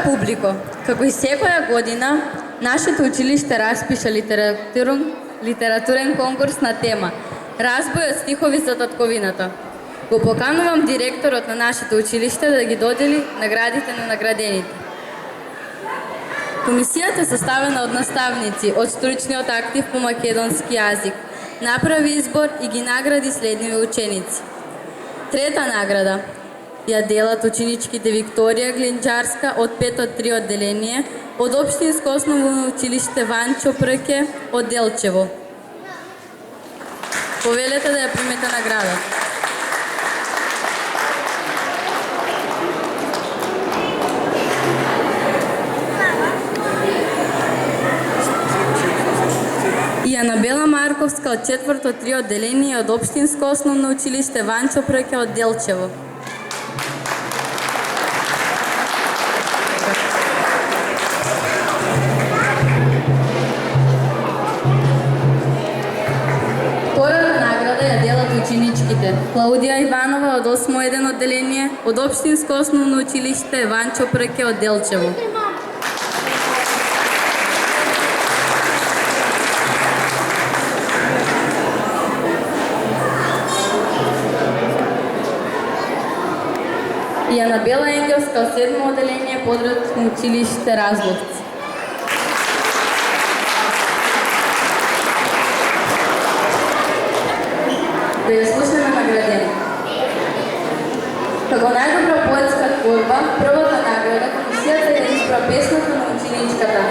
публико, како и секоја година, нашето училиште распиша литературен конкурс на тема Разбој од стихови за татковината. Го поканувам директорот на нашето училиште да ги додели наградите на наградените. Комисијата, составена од наставници од стручниот актив по македонски јазик, направи избор и ги награди следниве ученици. Трета награда ја делат ученичките Викторија Глинџарска од 5-3 одделение од Општинско основно училиште Ванчо Прке од Делчево. Повелете да ја примете награда. И Анабела Марковска од 4-3 одделение од Општинско основно училиште Ванчо Прке од Делчево. Ученичките Клаудија Иванова од 8-1 одделение од Општинско основно училиште Ванчо Прке од Делчево. И Анабела Енгелска од 7 одделение Подградско училиште Разловци. Да ја слушаме наградено. Како најдобра поетска творба, првата награда комисијата ја избра песната на ученичката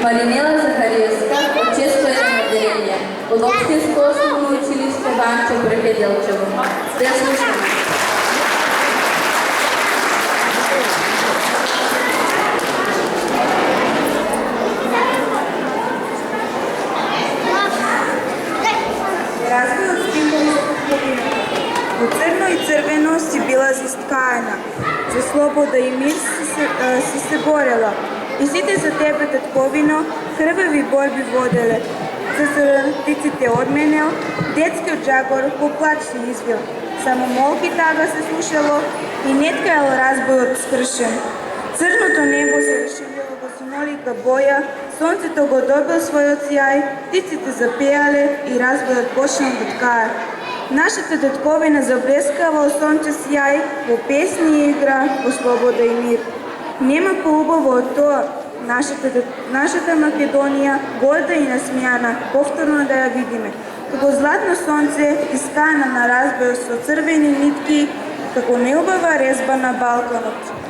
Маринела Захариевска од 601 одделение од Општинско основно училиште Ванчо Прке Делчево. Да ја слушаме. Во црно и црвено си била зисткаена, за слобода и мир си се борела. И сите за тебе, татковино, хрвави борби воделе. За срдиците одменел, детскиот жагор поплачни извил. Само молки тага се слушало и неткајал разбојот скршен. Црното небо се расширило во синолика боја, сонцето го добил својот сјај, птиците запеале и разбојот почнал да ткае. Нашата татковина заблескава од сонце сјај, во песни и игра, во слобода и мир. Нема поубаво од тоа, нашата Македонија, горда и насмејана, повторно да ја видиме. Како златно сонце, искана на разбојот со црвени нитки, како неубава резба на Балканот.